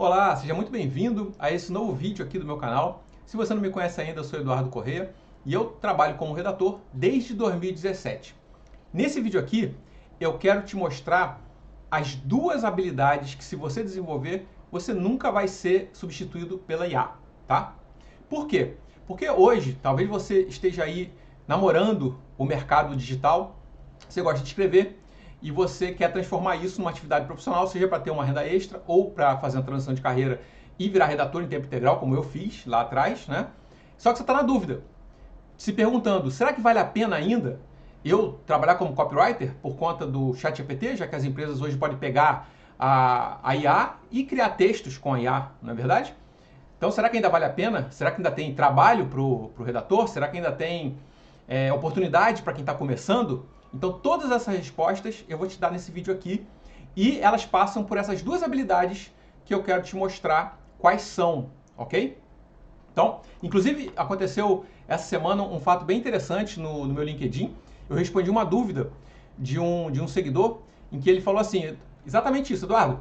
Olá, seja muito bem-vindo a esse novo vídeo aqui do meu canal. Se você não me conhece ainda, eu sou Eduardo Corrêa e eu trabalho como redator desde 2017. Nesse vídeo aqui, eu quero te mostrar as duas habilidades que, se você desenvolver, você nunca vai ser substituído pela IA, tá? Por quê? Porque hoje, talvez você esteja aí namorando o mercado digital, você gosta de escrever e você quer transformar isso numa atividade profissional, seja para ter uma renda extra ou para fazer uma transição de carreira e virar redator em tempo integral, como eu fiz lá atrás, né? Só que você está na dúvida, se perguntando, será que vale a pena ainda eu trabalhar como copywriter por conta do ChatGPT, já que as empresas hoje podem pegar a IA e criar textos com a IA, não é verdade? Então, será que ainda vale a pena? Será que ainda tem trabalho para o redator? Será que ainda tem oportunidade para quem está começando? Então, todas essas respostas eu vou te dar nesse vídeo aqui e elas passam por essas duas habilidades que eu quero te mostrar quais são, ok? Então, inclusive, aconteceu essa semana um fato bem interessante no meu LinkedIn. Eu respondi uma dúvida de um seguidor em que ele falou assim, exatamente isso, Eduardo,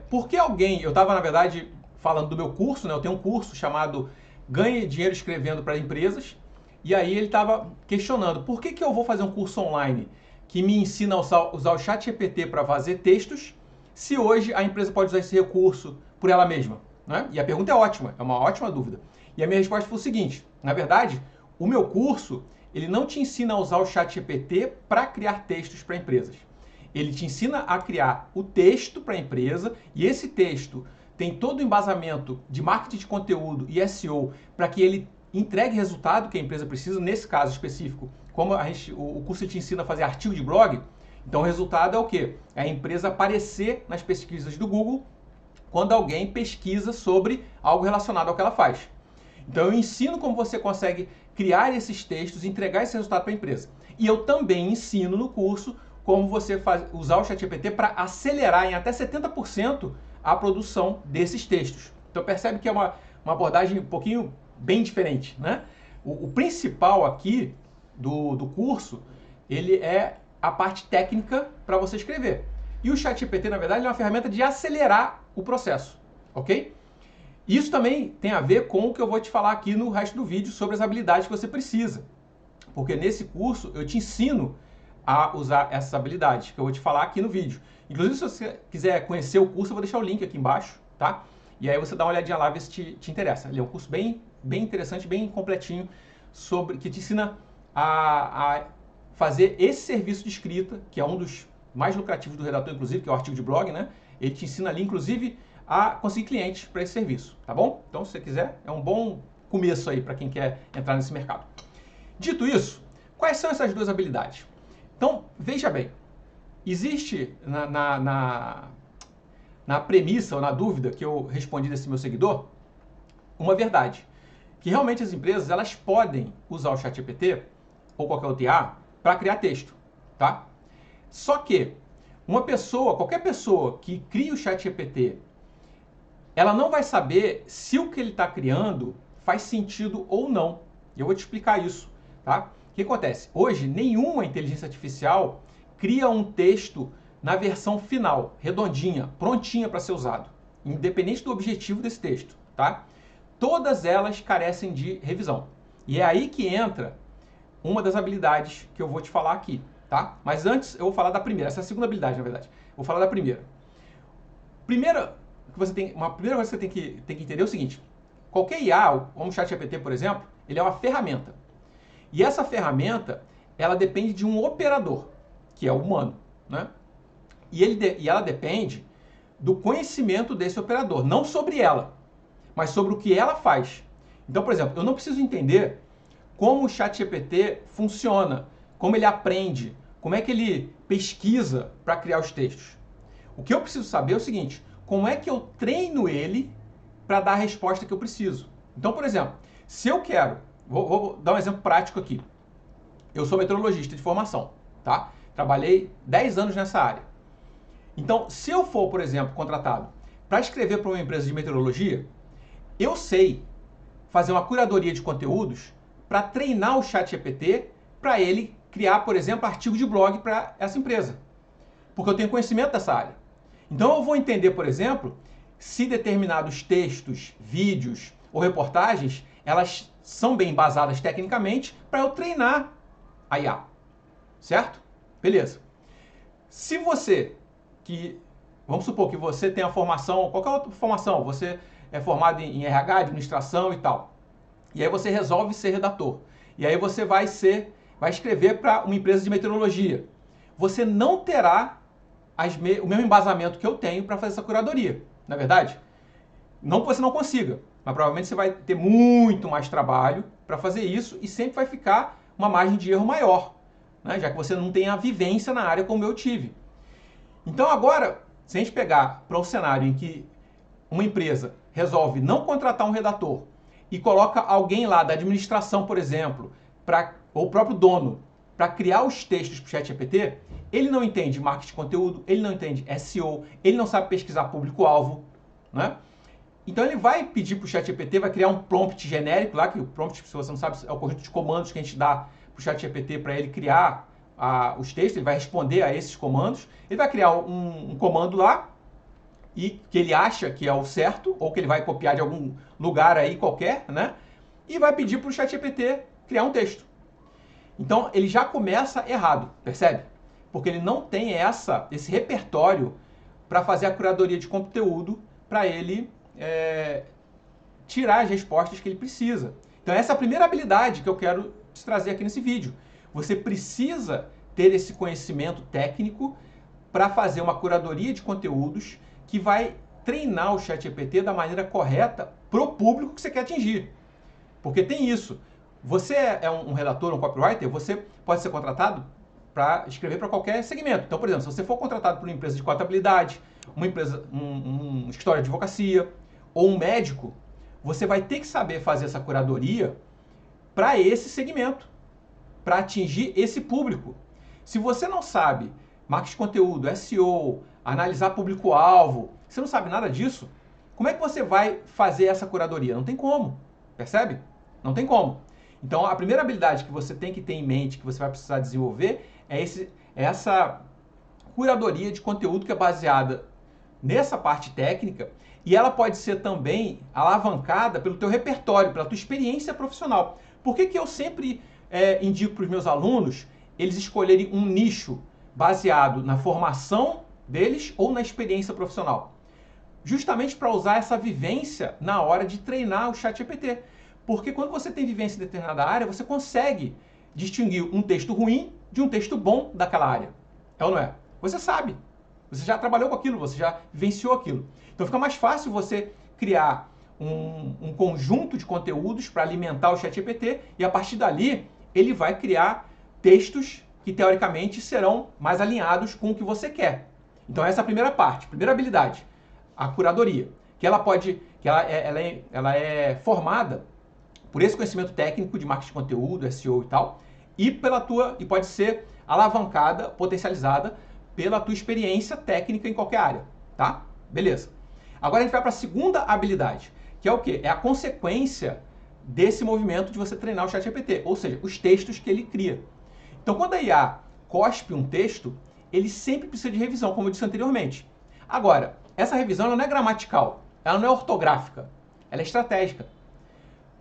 por que alguém, eu estava, na verdade, falando do meu curso, né? Eu tenho um curso chamado Ganhe Dinheiro Escrevendo para Empresas, e aí ele estava questionando, por que eu vou fazer um curso online que me ensina a usar o ChatGPT para fazer textos, se hoje a empresa pode usar esse recurso por ela mesma? Né? E a pergunta é ótima, é uma ótima dúvida. E a minha resposta foi o seguinte, na verdade, o meu curso, ele não te ensina a usar o ChatGPT para criar textos para empresas. Ele te ensina a criar o texto para a empresa, e esse texto tem todo o embasamento de marketing de conteúdo e SEO para que ele entregue resultado que a empresa precisa, nesse caso específico, como o curso te ensina a fazer artigo de blog, então o resultado é o quê? É a empresa aparecer nas pesquisas do Google quando alguém pesquisa sobre algo relacionado ao que ela faz. Então eu ensino como você consegue criar esses textos e entregar esse resultado para a empresa. E eu também ensino no curso como você usar o ChatGPT para acelerar em até 70% a produção desses textos. Então percebe que é uma abordagem um pouquinho bem diferente, né? O principal aqui do curso, ele é a parte técnica para você escrever. E o ChatGPT, na verdade, é uma ferramenta de acelerar o processo, ok? Isso também tem a ver com o que eu vou te falar aqui no resto do vídeo sobre as habilidades que você precisa. Porque nesse curso eu te ensino a usar essas habilidades que eu vou te falar aqui no vídeo. Inclusive, se você quiser conhecer o curso, eu vou deixar o link aqui embaixo, tá? E aí você dá uma olhadinha lá, ver se te interessa. Ele é um curso bem interessante, bem completinho, que te ensina a fazer esse serviço de escrita, que é um dos mais lucrativos do redator, inclusive, que é o artigo de blog, né? Ele te ensina ali, inclusive, a conseguir clientes para esse serviço, tá bom? Então, se você quiser, é um bom começo aí para quem quer entrar nesse mercado. Dito isso, quais são essas duas habilidades? Então, veja bem, existe na premissa ou na dúvida que eu respondi desse meu seguidor, uma verdade, que realmente as empresas elas podem usar o ChatGPT ou qualquer outro IA para criar texto, tá? Só que qualquer pessoa que cria o ChatGPT, ela não vai saber se o que ele está criando faz sentido ou não. E eu vou te explicar isso, tá? O que acontece? Hoje, nenhuma inteligência artificial cria um texto na versão final, redondinha, prontinha para ser usado, independente do objetivo desse texto, tá? Todas elas carecem de revisão. E é aí que entra uma das habilidades que eu vou te falar aqui, tá? Mas antes eu vou falar da primeira, essa é a segunda habilidade, na verdade. Vou falar da primeira. Uma primeira coisa que você tem que entender é o seguinte: qualquer IA, como o ChatGPT, por exemplo, ele é uma ferramenta. E essa ferramenta, ela depende de um operador, que é o humano, né? E ela depende do conhecimento desse operador, não sobre ela, mas sobre o que ela faz. Então, por exemplo, eu não preciso entender como o ChatGPT funciona, como ele aprende, como é que ele pesquisa para criar os textos. O que eu preciso saber é o seguinte: como é que eu treino ele para dar a resposta que eu preciso? Então, por exemplo, se eu quero, vou dar um exemplo prático aqui. Eu sou meteorologista de formação, tá? Trabalhei 10 anos nessa área. Então, se eu for, por exemplo, contratado para escrever para uma empresa de meteorologia, eu sei fazer uma curadoria de conteúdos para treinar o ChatGPT para ele criar, por exemplo, artigo de blog para essa empresa. Porque eu tenho conhecimento dessa área. Então eu vou entender, por exemplo, se determinados textos, vídeos ou reportagens, elas são bem embasadas tecnicamente para eu treinar a IA, certo? Beleza. Se você, vamos supor que você tenha formação, qualquer outra formação, você é formado em RH, administração e tal, e aí você resolve ser redator, e aí você vai escrever para uma empresa de meteorologia. Você não terá o mesmo embasamento que eu tenho para fazer essa curadoria, não é verdade? Não que você não consiga, mas provavelmente você vai ter muito mais trabalho para fazer isso e sempre vai ficar uma margem de erro maior, né? Já que você não tem a vivência na área como eu tive. Então agora, se a gente pegar para um cenário em que uma empresa resolve não contratar um redator e coloca alguém lá da administração, por exemplo, ou o próprio dono, para criar os textos para o ChatGPT, ele não entende marketing de conteúdo, ele não entende SEO, ele não sabe pesquisar público-alvo, né? Então ele vai pedir para o ChatGPT, vai criar um prompt genérico lá, que o prompt, se você não sabe, é o conjunto de comandos que a gente dá para o ChatGPT para ele criar os textos, ele vai responder a esses comandos, ele vai criar um comando lá, e que ele acha que é o certo, ou que ele vai copiar de algum lugar aí qualquer, né? E vai pedir para o ChatGPT criar um texto. Então ele já começa errado, percebe? Porque ele não tem esse repertório para fazer a curadoria de conteúdo para ele tirar as respostas que ele precisa. Então essa é a primeira habilidade que eu quero te trazer aqui nesse vídeo. Você precisa ter esse conhecimento técnico para fazer uma curadoria de conteúdos que vai treinar o ChatGPT da maneira correta para o público que você quer atingir. Porque tem isso. Você é um redator, um copywriter, você pode ser contratado para escrever para qualquer segmento. Então, por exemplo, se você for contratado por uma empresa de contabilidade, uma empresa, um escritório de advocacia ou um médico, você vai ter que saber fazer essa curadoria para esse segmento, para atingir esse público. Se você não sabe marketing de conteúdo, SEO, analisar público-alvo, você não sabe nada disso, como é que você vai fazer essa curadoria? Não tem como, percebe? Não tem como. Então, a primeira habilidade que você tem que ter em mente, que você vai precisar desenvolver, é essa curadoria de conteúdo que é baseada nessa parte técnica, e ela pode ser também alavancada pelo teu repertório, pela tua experiência profissional. Por que eu sempre indico para os meus alunos eles escolherem um nicho baseado na formação deles ou na experiência profissional? Justamente para usar essa vivência na hora de treinar o ChatGPT. Porque quando você tem vivência em determinada área, você consegue distinguir um texto ruim de um texto bom daquela área. É ou não é? Você sabe. Você já trabalhou com aquilo, você já vivenciou aquilo. Então fica mais fácil você criar um conjunto de conteúdos para alimentar o ChatGPT e a partir dali ele vai criar textos que teoricamente serão mais alinhados com o que você quer. Então essa é a primeira parte, primeira habilidade, a curadoria, que ela é formada por esse conhecimento técnico de marketing de conteúdo, SEO e tal, e pode ser alavancada, potencializada pela tua experiência técnica em qualquer área, tá? Beleza. Agora a gente vai para a segunda habilidade, que é o quê? É a consequência desse movimento de você treinar o ChatGPT, ou seja, os textos que ele cria. Então, quando a IA cospe um texto, ele sempre precisa de revisão, como eu disse anteriormente. Agora, essa revisão ela não é gramatical, ela não é ortográfica, ela é estratégica.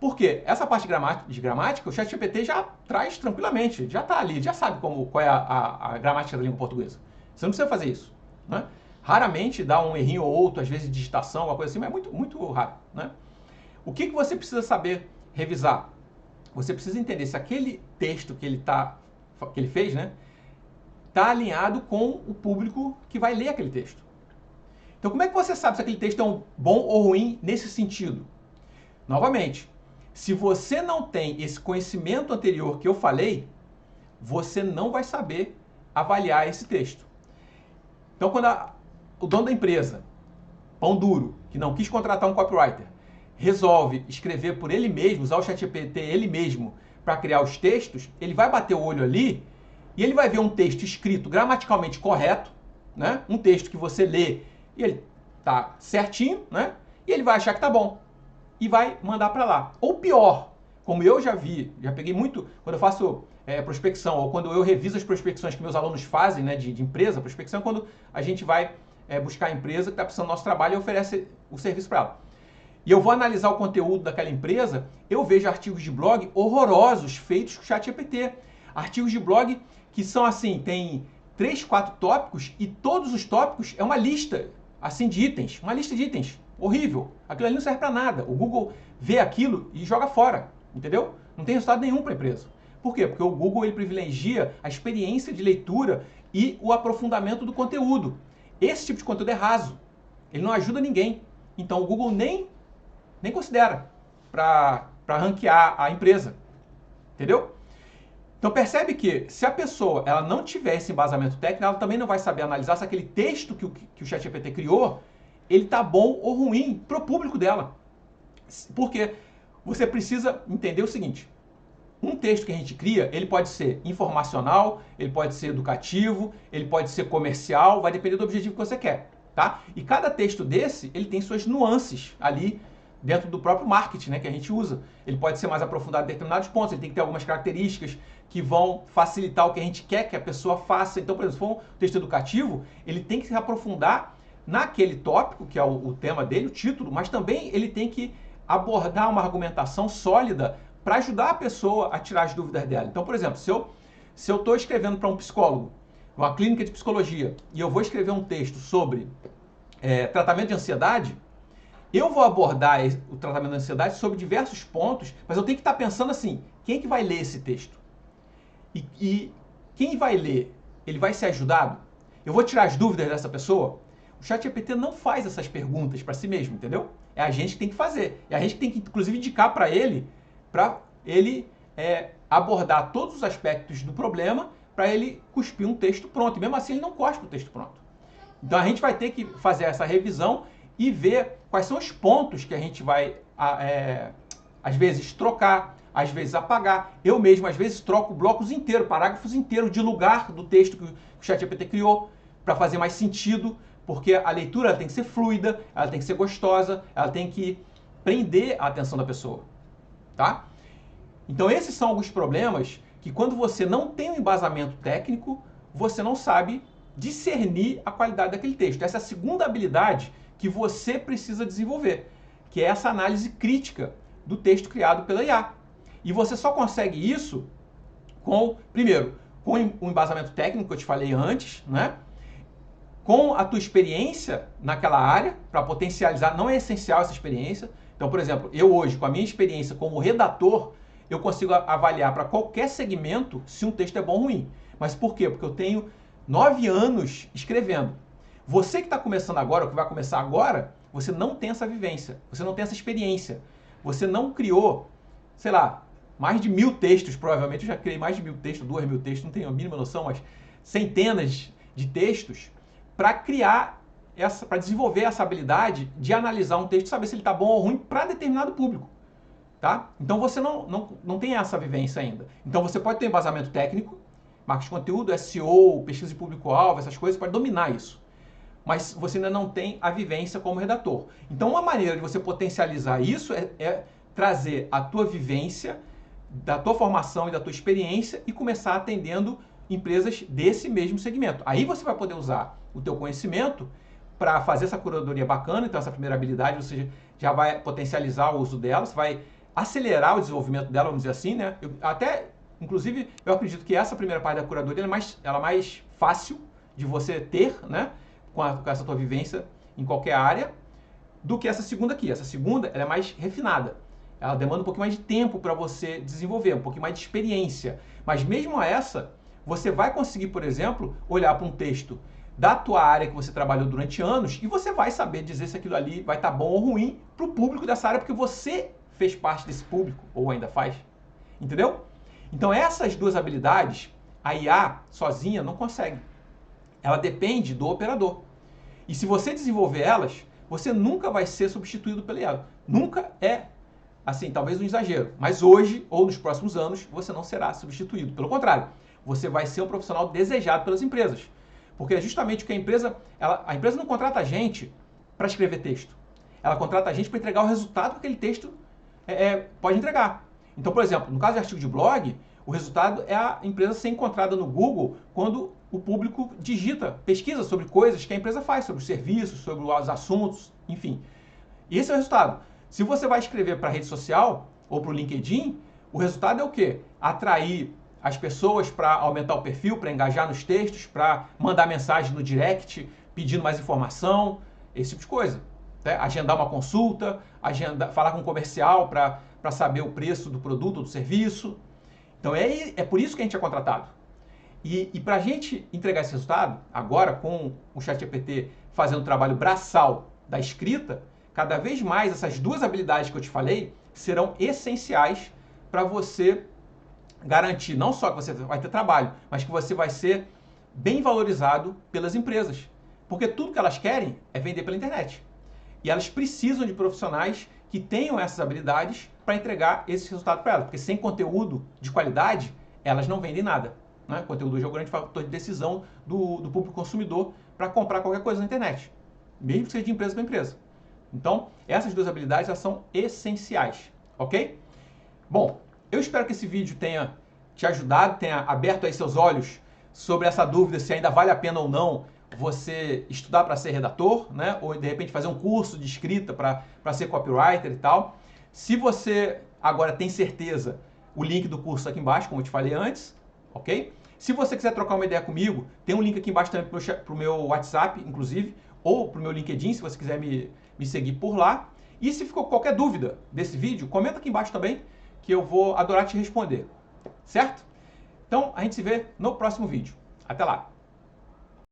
Por quê? Essa parte de gramática, o ChatGPT já traz tranquilamente, já está ali, já sabe qual é a gramática da língua portuguesa. Você não precisa fazer isso, né? Raramente dá um errinho ou outro, às vezes de digitação, alguma coisa assim, mas é muito, muito raro, né? O que você precisa saber revisar? Você precisa entender se aquele texto que ele fez, né, está alinhado com o público que vai ler aquele texto. Então, como é que você sabe se aquele texto é bom ou ruim nesse sentido? Novamente, se você não tem esse conhecimento anterior que eu falei, você não vai saber avaliar esse texto. Então, quando o dono da empresa, pão duro, que não quis contratar um copywriter, resolve escrever por ele mesmo, usar o ChatGPT ele mesmo para criar os textos, ele vai bater o olho ali e ele vai ver um texto escrito gramaticalmente correto, né? Um texto que você lê e ele tá certinho, né? E ele vai achar que tá bom e vai mandar para lá. Ou pior, como eu já peguei muito, quando eu faço prospecção ou quando eu reviso as prospecções que meus alunos fazem, né, de empresa, prospecção é quando a gente vai buscar a empresa que está precisando do nosso trabalho e oferece o serviço para ela. E eu vou analisar o conteúdo daquela empresa, eu vejo artigos de blog horrorosos feitos com o ChatGPT. Artigos de blog que são assim, tem 3, 4 tópicos e todos os tópicos é uma lista assim de itens, uma lista de itens. Horrível. Aquilo ali não serve para nada. O Google vê aquilo e joga fora, entendeu? Não tem resultado nenhum para a empresa. Por quê? Porque o Google ele privilegia a experiência de leitura e o aprofundamento do conteúdo. Esse tipo de conteúdo é raso. Ele não ajuda ninguém. Então o Google nem considera para ranquear a empresa. Entendeu? Então percebe que se a pessoa ela não tiver esse embasamento técnico, ela também não vai saber analisar se aquele texto que o ChatGPT criou, ele está bom ou ruim para o público dela. Porque você precisa entender o seguinte, um texto que a gente cria, ele pode ser informacional, ele pode ser educativo, ele pode ser comercial, vai depender do objetivo que você quer, tá? E cada texto desse, ele tem suas nuances ali dentro do próprio marketing, né, que a gente usa. Ele pode ser mais aprofundado em determinados pontos, ele tem que ter algumas características que vão facilitar o que a gente quer que a pessoa faça. Então, por exemplo, se for um texto educativo, ele tem que se aprofundar naquele tópico, que é o tema dele, o título, mas também ele tem que abordar uma argumentação sólida para ajudar a pessoa a tirar as dúvidas dela. Então, por exemplo, se eu estou escrevendo para um psicólogo, uma clínica de psicologia, e eu vou escrever um texto sobre tratamento de ansiedade, eu vou abordar o tratamento da ansiedade sobre diversos pontos, mas eu tenho que estar pensando assim, quem é que vai ler esse texto? E quem vai ler, ele vai ser ajudado? Eu vou tirar as dúvidas dessa pessoa? O ChatGPT não faz essas perguntas para si mesmo, entendeu? É a gente que tem que fazer. É a gente que tem que, inclusive, indicar para ele abordar todos os aspectos do problema para ele cuspir um texto pronto. E mesmo assim, ele não cospe o texto pronto. Então, a gente vai ter que fazer essa revisão e ver quais são os pontos que a gente vai, às vezes, trocar, às vezes apagar. Eu mesmo, às vezes, troco blocos inteiros, parágrafos inteiros de lugar do texto que o ChatGPT criou para fazer mais sentido, porque a leitura ela tem que ser fluida, ela tem que ser gostosa, ela tem que prender a atenção da pessoa, tá? Então, esses são alguns problemas que, quando você não tem um embasamento técnico, você não sabe discernir a qualidade daquele texto. Essa é a segunda habilidade que você precisa desenvolver, que é essa análise crítica do texto criado pela IA. E você só consegue isso primeiro, com o embasamento técnico que eu te falei antes, né? Com a tua experiência naquela área, para potencializar, não é essencial essa experiência. Então, por exemplo, eu hoje, com a minha experiência como redator, eu consigo avaliar para qualquer segmento se um texto é bom ou ruim. Mas por quê? Porque eu tenho 9 anos escrevendo. Você que está começando agora, ou que vai começar agora, você não tem essa vivência, você não tem essa experiência. Você não criou, sei lá, mais de 1000 textos, provavelmente. Eu já criei mais de 1000 textos, 2000 textos, não tenho a mínima noção, mas centenas de textos para para desenvolver essa habilidade de analisar um texto e saber se ele está bom ou ruim para determinado público. Tá? Então você não tem essa vivência ainda. Então você pode ter um embasamento técnico, marketing de conteúdo, SEO, pesquisa de público-alvo, essas coisas, pode dominar isso. Mas você ainda não tem a vivência como redator. Então uma maneira de você potencializar isso é trazer a tua vivência, da tua formação e da tua experiência e começar atendendo empresas desse mesmo segmento. Aí você vai poder usar o teu conhecimento para fazer essa curadoria bacana. Então essa primeira habilidade você já vai potencializar o uso dela, você vai acelerar o desenvolvimento dela, vamos dizer assim, né? Inclusive, eu acredito que essa primeira parte da curadoria ela é mais fácil de você ter, né? Com essa tua vivência em qualquer área, do que essa segunda aqui. Essa segunda ela é mais refinada. Ela demanda um pouquinho mais de tempo para você desenvolver, um pouquinho mais de experiência. Mas mesmo essa, você vai conseguir, por exemplo, olhar para um texto da tua área que você trabalhou durante anos e você vai saber dizer se aquilo ali vai estar bom ou ruim para o público dessa área, porque você fez parte desse público, ou ainda faz. Entendeu? Então essas duas habilidades, a IA sozinha não consegue. Ela depende do operador. E se você desenvolver elas, você nunca vai ser substituído pela IA. Nunca é, assim, talvez um exagero. Mas hoje, ou nos próximos anos, você não será substituído. Pelo contrário, você vai ser um profissional desejado pelas empresas. Porque é justamente o que a empresa não contrata a gente para escrever texto. Ela contrata a gente para entregar o resultado que aquele texto pode entregar. Então, por exemplo, no caso de artigo de blog, o resultado é a empresa ser encontrada no Google quando o público digita, pesquisa sobre coisas que a empresa faz, sobre os serviços, sobre os assuntos, enfim. E esse é o resultado. Se você vai escrever para a rede social ou para o LinkedIn, o resultado é o quê? Atrair as pessoas para aumentar o perfil, para engajar nos textos, para mandar mensagem no direct, pedindo mais informação, esse tipo de coisa. Né? Agendar uma consulta, falar com um comercial para saber o preço do produto ou do serviço. Então é por isso que a gente é contratado. E para a gente entregar esse resultado, agora com o ChatGPT fazendo o trabalho braçal da escrita, cada vez mais essas duas habilidades que eu te falei serão essenciais para você garantir não só que você vai ter trabalho, mas que você vai ser bem valorizado pelas empresas. Porque tudo que elas querem é vender pela internet. E elas precisam de profissionais que tenham essas habilidades para entregar esse resultado para elas. Porque sem conteúdo de qualidade, elas não vendem nada. Né? O conteúdo hoje é o grande fator de decisão do público consumidor para comprar qualquer coisa na internet, mesmo que seja de empresa para empresa. Então, essas duas habilidades elas são essenciais, ok? Bom, eu espero que esse vídeo tenha te ajudado, tenha aberto aí seus olhos sobre essa dúvida se ainda vale a pena ou não você estudar para ser redator, né? Ou de repente fazer um curso de escrita para ser copywriter e tal. Se você agora tem certeza, o link do curso aqui embaixo, como eu te falei antes, ok? Se você quiser trocar uma ideia comigo, tem um link aqui embaixo também para o meu WhatsApp, inclusive, ou para o meu LinkedIn, se você quiser me seguir por lá. E se ficou qualquer dúvida desse vídeo, comenta aqui embaixo também, que eu vou adorar te responder, certo? Então, a gente se vê no próximo vídeo. Até lá!